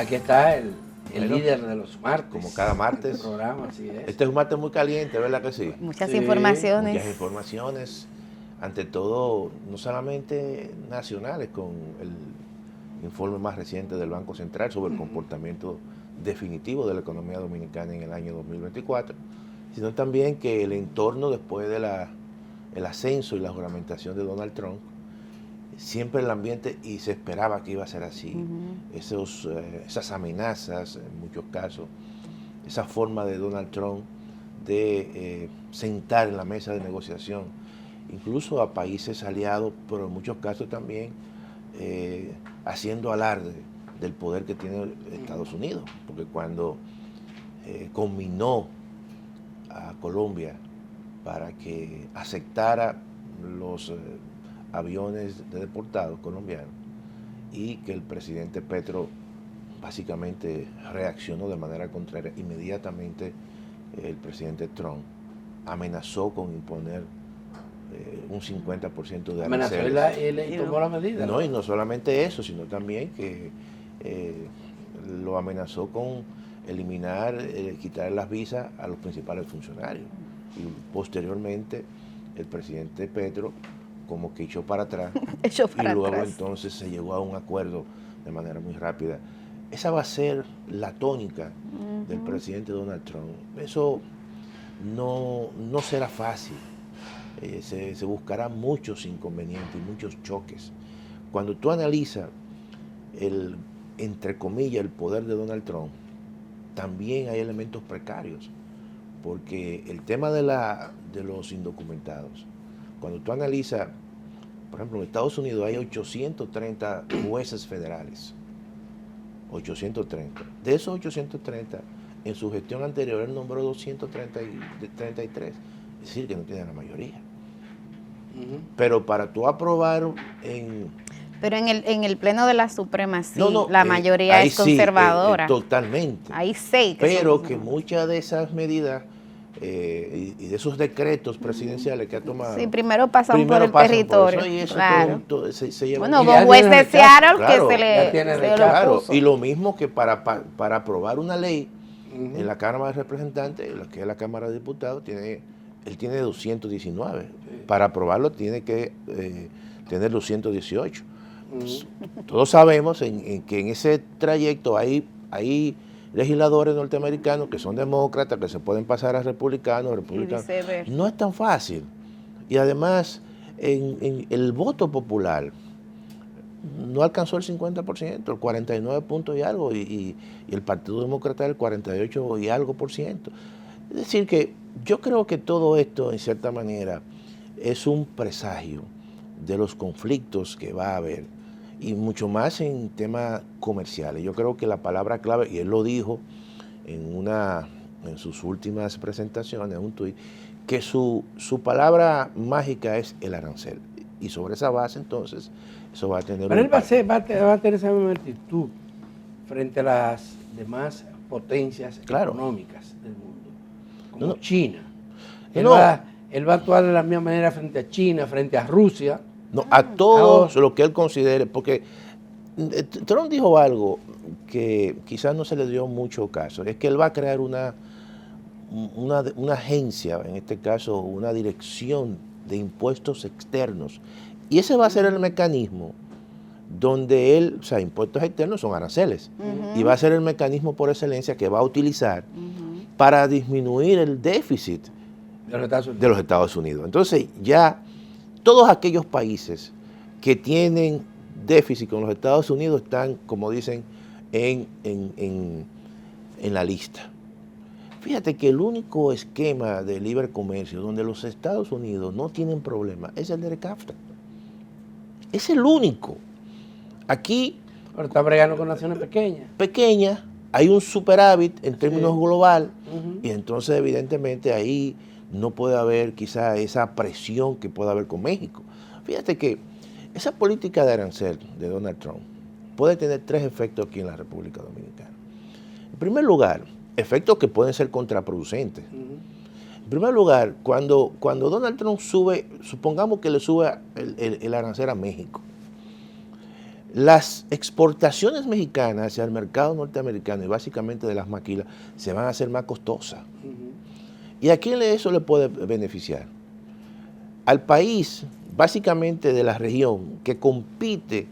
Aquí está el Bueno, líder de los martes. Como cada martes. Este programa, así es. Este es un martes muy caliente, ¿verdad que sí? Muchas Sí, informaciones. Muchas informaciones, ante todo, no solamente nacionales, con el informe más reciente del Banco Central sobre el comportamiento definitivo de la economía dominicana en el año 2024, sino también que el entorno después de el ascenso y la juramentación de Donald Trump, siempre el ambiente, y se esperaba que iba a ser así, esas amenazas en muchos casos, esa forma de Donald Trump de sentar en la mesa de negociación, incluso a países aliados, pero en muchos casos también haciendo alarde del poder que tiene Estados Unidos, porque cuando conminó a Colombia para que aceptara los aviones de deportados colombianos y que el presidente Petro básicamente reaccionó de manera contraria, inmediatamente el presidente Trump amenazó con imponer un 50% de aranceles. Y tomó la medida. No, y no solamente eso, sino también que lo amenazó con eliminar, quitar las visas a los principales funcionarios. Y posteriormente el presidente Petro como que echó para atrás y luego entonces se llegó a un acuerdo de manera muy rápida. Esa va a ser la tónica del presidente Donald Trump. Eso no será fácil. Se buscarán muchos inconvenientes y muchos choques. Cuando tú analizas entre comillas, el poder de Donald Trump, también hay elementos precarios, porque el tema de los indocumentados, cuando tú analizas, por ejemplo, en Estados Unidos hay 830 jueces federales, 830. De esos 830, en su gestión anterior él nombró 233, es decir, que no tiene la mayoría. Pero para tú aprobar Pero en el Pleno de la Suprema sí, no, la mayoría es conservadora. Sí, totalmente. Hay 6. Pero que muchas de esas medidas y de esos decretos presidenciales que ha tomado. Sí, primero pasan por el territorio. Por eso, y eso claro. se lleva. Bueno, hubo un juez de Seattle que se le claro, puso. y lo mismo que para aprobar una ley en la Cámara de Representantes, que es la Cámara de Diputados, él tiene 219. Sí. Para aprobarlo tiene que tener 218. Todos sabemos que en ese trayecto hay legisladores norteamericanos que son demócratas, que se pueden pasar a republicanos. No es tan fácil. Y además, en el voto popular no alcanzó el 50%, el 49 puntos y algo, y el Partido Demócrata el 48 y algo %. Es decir que yo creo que todo esto, en cierta manera, es un presagio de los conflictos que va a haber, y mucho más en temas comerciales. Yo creo que la palabra clave, y él lo dijo en sus últimas presentaciones, en un tuit, que su palabra mágica es el arancel. Y sobre esa base, entonces, eso va a tener... Pero él va a tener esa misma actitud frente a las demás potencias económicas del mundo, como China. Él va a actuar de la misma manera frente a China, frente a Rusia. No, a todos lo que él considere, porque Trump dijo algo que quizás no se le dio mucho caso, es que él va a crear una agencia, en este caso una dirección de impuestos externos, y ese va a ser el mecanismo donde él, o sea, impuestos externos son aranceles, y va a ser el mecanismo por excelencia que va a utilizar para disminuir el déficit de los Estados Unidos. Entonces ya todos aquellos países que tienen déficit con los Estados Unidos están, como dicen, en la lista. Fíjate que el único esquema de libre comercio donde los Estados Unidos no tienen problema es el de CAFTA. Es el único. Aquí... Pero está bregando con naciones pequeñas. Pequeñas, hay un superávit en términos global, y entonces evidentemente ahí no puede haber quizá esa presión que puede haber con México. Fíjate que esa política de arancel de Donald Trump puede tener 3 efectos aquí en la República Dominicana. En primer lugar, efectos que pueden ser contraproducentes. En primer lugar, cuando Donald Trump sube, supongamos que le sube el arancel a México. las exportaciones mexicanas hacia el mercado norteamericano y básicamente de las maquilas se van a hacer más costosas. ¿Y a quién eso le puede beneficiar? Al país, básicamente de la región, que compite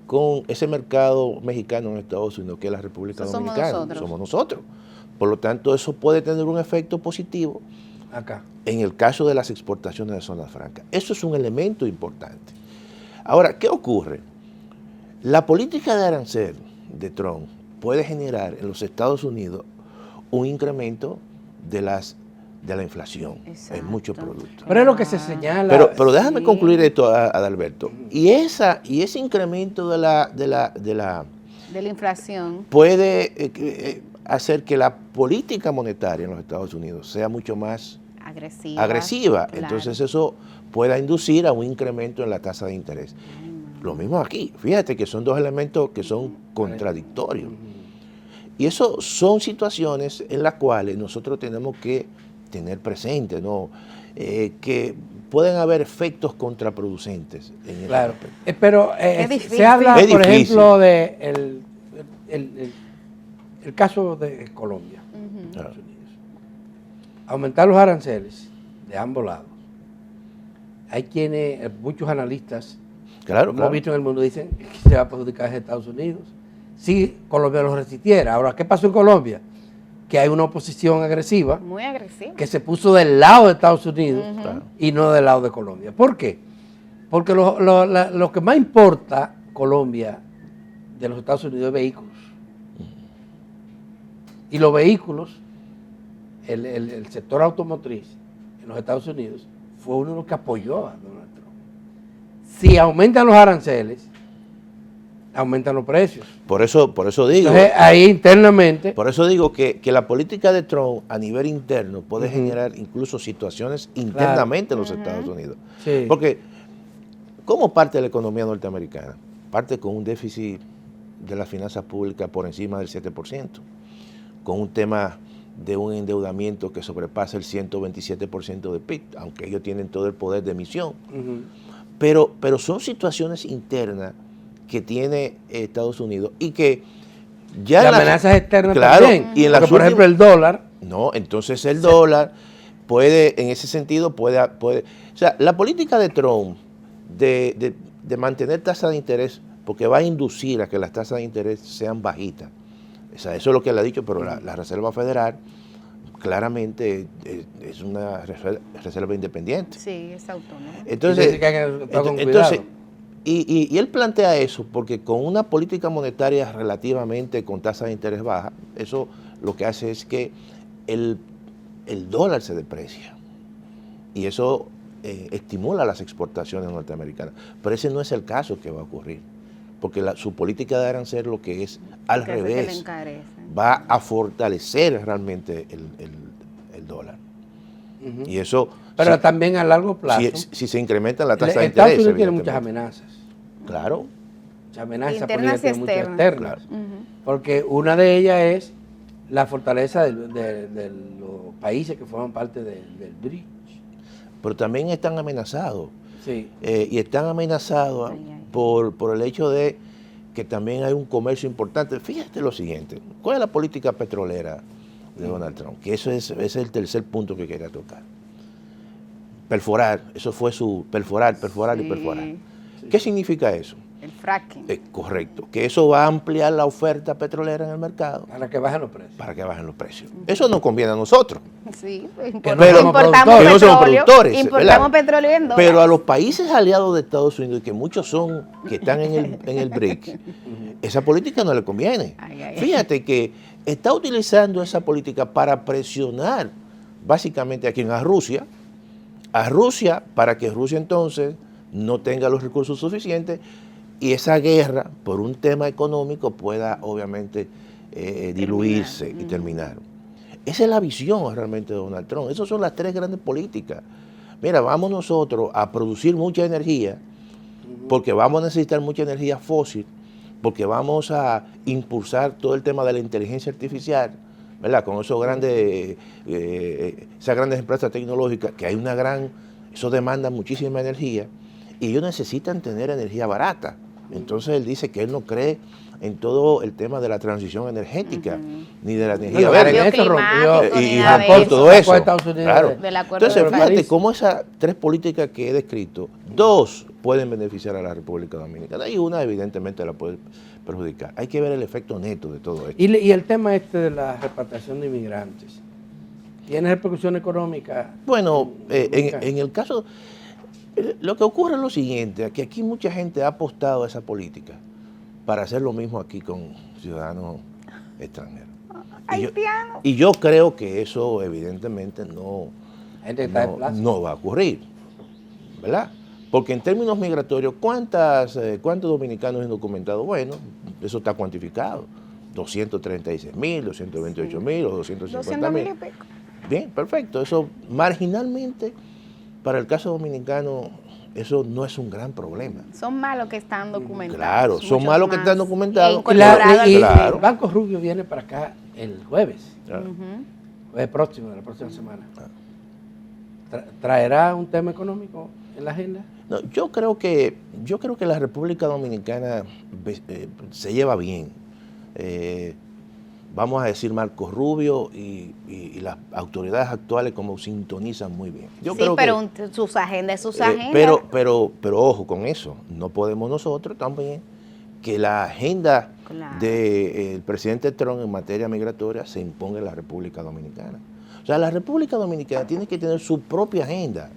con ese mercado mexicano en Estados Unidos, que es la República Dominicana. Somos nosotros. Por lo tanto, eso puede tener un efecto positivo acá en el caso de las exportaciones de zonas francas. Eso es un elemento importante. Ahora, ¿qué ocurre? La política de arancel de Trump puede generar en los Estados Unidos un incremento de la inflación en muchos productos. Pero es lo que se señala. Pero déjame concluir esto, Adalberto. Y ese incremento de la inflación puede hacer que la política monetaria en los Estados Unidos sea mucho más agresiva. Claro. Entonces eso pueda inducir a un incremento en la tasa de interés. Lo mismo aquí. Fíjate que son dos elementos que son contradictorios. Y eso son situaciones en las cuales nosotros tenemos que tener presente, ¿no? Que pueden haber efectos contraproducentes. Claro, pero se habla, por ejemplo, de el caso de Colombia, Estados Unidos. Aumentar los aranceles de ambos lados. Hay quienes, muchos analistas, hemos visto en el mundo, dicen que se va a perjudicar a Estados Unidos. Si Colombia lo resistiera. Ahora, ¿qué pasó en Colombia? Que hay una oposición agresiva, muy agresiva, que se puso del lado de Estados Unidos y no del lado de Colombia. ¿Por qué? Porque lo que más importa Colombia de los Estados Unidos es vehículos. Y los vehículos, el sector automotriz en los Estados Unidos fue uno de los que apoyó a Donald Trump. Si aumentan los aranceles, aumentan los precios. Por eso digo. Entonces, ahí internamente. Por eso digo que la política de Trump a nivel interno puede generar incluso situaciones internamente en los Estados Unidos. Sí. Porque, ¿cómo parte la economía norteamericana? Parte con un déficit de las finanzas públicas por encima del 7%, con un tema de un endeudamiento que sobrepasa el 127% de PIB, aunque ellos tienen todo el poder de emisión. Pero son situaciones internas que tiene Estados Unidos y que ya... Las amenazas externas también. Y en porque, por ejemplo, el dólar... No, entonces el dólar puede, en ese sentido, puede... O sea, la política de Trump de mantener tasas de interés, porque va a inducir a que las tasas de interés sean bajitas. O sea, eso es lo que él ha dicho, pero la Reserva Federal claramente es una reserva independiente. Sí, es autónoma. Entonces, y él plantea eso porque con una política monetaria relativamente con tasa de interés baja, eso lo que hace es que el dólar se deprecia y eso estimula las exportaciones norteamericanas. Pero ese no es el caso que va a ocurrir, porque su política de arancel lo que es al revés, va a fortalecer realmente el dólar. Y eso... Pero también a largo plazo. Si se incrementa la tasa de interés. Estados Unidos tiene muchas amenazas. Claro. Muchas amenazas internas y externas. Muchas externas. Porque una de ellas es la fortaleza de los países que forman parte del BRICS. Pero también están amenazados. Sí. Y están amenazados por el hecho de que también hay un comercio importante. Fíjate lo siguiente. ¿Cuál es la política petrolera de Donald Trump? Que ese es el tercer punto que quería tocar. Perforar. Eso fue su perforar y perforar. ¿Qué significa eso? El fracking. Correcto. Que eso va a ampliar la oferta petrolera en el mercado. Para que bajen los precios. Para que bajen los precios. Eso nos conviene a nosotros. Sí, pero importamos que no somos productores. Importamos petróleo en dólares. Pero a los países aliados de Estados Unidos, que muchos que están en el BRICS, esa política no le conviene. Fíjate que está utilizando esa política para presionar básicamente a quien, a Rusia, para que Rusia entonces no tenga los recursos suficientes y esa guerra por un tema económico pueda obviamente diluirse y terminar. Esa es la visión realmente de Donald Trump. Esas son las tres grandes políticas. Mira, vamos nosotros a producir mucha energía porque vamos a necesitar mucha energía fósil, porque vamos a impulsar todo el tema de la inteligencia artificial, ¿verdad? Con esas grandes empresas tecnológicas que eso demanda muchísima energía y ellos necesitan tener energía barata. Entonces él dice que él no cree en todo el tema de la transición energética, ni de la energía verde. Y con todo eso. Claro. Entonces, fíjate cómo esas tres políticas que he descrito, dos pueden beneficiar a la República Dominicana y una evidentemente la puede perjudicar. Hay que ver el efecto neto de todo esto. Y el tema de la repatriación de inmigrantes, ¿tiene repercusión económica? Bueno, en el caso, lo que ocurre es lo siguiente, que aquí mucha gente ha apostado a esa política para hacer lo mismo aquí con ciudadanos extranjeros. Y yo creo que eso evidentemente no va a ocurrir, ¿verdad? Porque en términos migratorios, ¿cuántos dominicanos indocumentados? Bueno, eso está cuantificado. 236.000, 228.000 o 250.000. Bien, perfecto. Eso marginalmente, para el caso dominicano, eso no es un gran problema. Son malos que están documentados. Claro, son malos que están documentados. Y el Banco Rubio viene para acá el jueves. Jueves próximo, de la próxima semana. ¿Traerá un tema económico en la agenda? No, yo creo que la República Dominicana se lleva bien. Vamos a decir, Marcos Rubio y las autoridades actuales como sintonizan muy bien. Yo creo pero sus agendas, sus agendas. Pero ojo con eso, no podemos nosotros también que la agenda del presidente Trump en materia migratoria se imponga en la República Dominicana. O sea, la República Dominicana tiene que tener su propia agenda.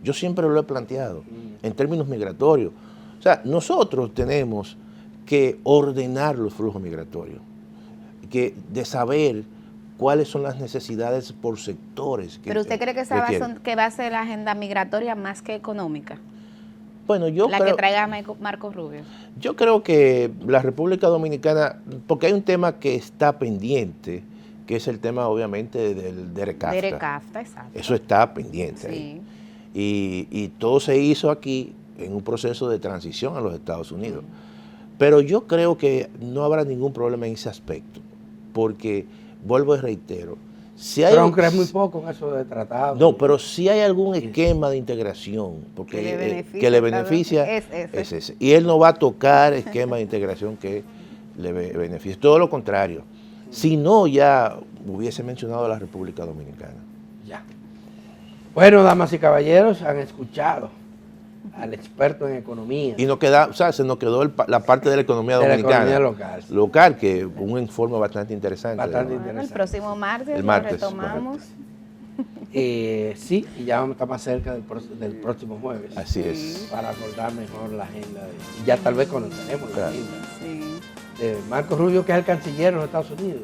Yo siempre lo he planteado en términos migratorios. O sea, nosotros tenemos que ordenar los flujos migratorios, de saber cuáles son las necesidades por sectores. ¿Pero usted cree que va a ser la agenda migratoria más que económica? Bueno, que traiga Marcos Rubio. Yo creo que la República Dominicana, porque hay un tema que está pendiente, que es el tema obviamente del DERECAFTA. DERECAFTA, exacto. Eso está pendiente ahí. Y todo se hizo aquí en un proceso de transición a los Estados Unidos. Pero yo creo que no habrá ningún problema en ese aspecto, porque, vuelvo y reitero, Trump cree muy poco en eso de tratado. No, pero si hay algún esquema de integración que le beneficia, es ese. Y él no va a tocar esquema de integración que le beneficie. Todo lo contrario. Si no, ya hubiese mencionado a la República Dominicana. Ya. Bueno, damas y caballeros, han escuchado al experto en economía. Y se nos quedó la parte de la economía dominicana. La economía local, que un informe bastante interesante. El próximo martes lo retomamos. Sí, y ya vamos a estar más cerca del próximo jueves. Así es. Para acordar mejor la agenda. Y ya tal vez conoceremos la agenda. De Marcos Rubio, que es el canciller de los Estados Unidos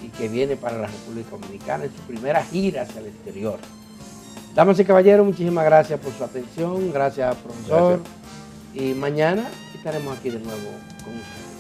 y que viene para la República Dominicana en su primera gira hacia el exterior. Damas y caballeros, muchísimas gracias por su atención, gracias profesor, y mañana estaremos aquí de nuevo con ustedes.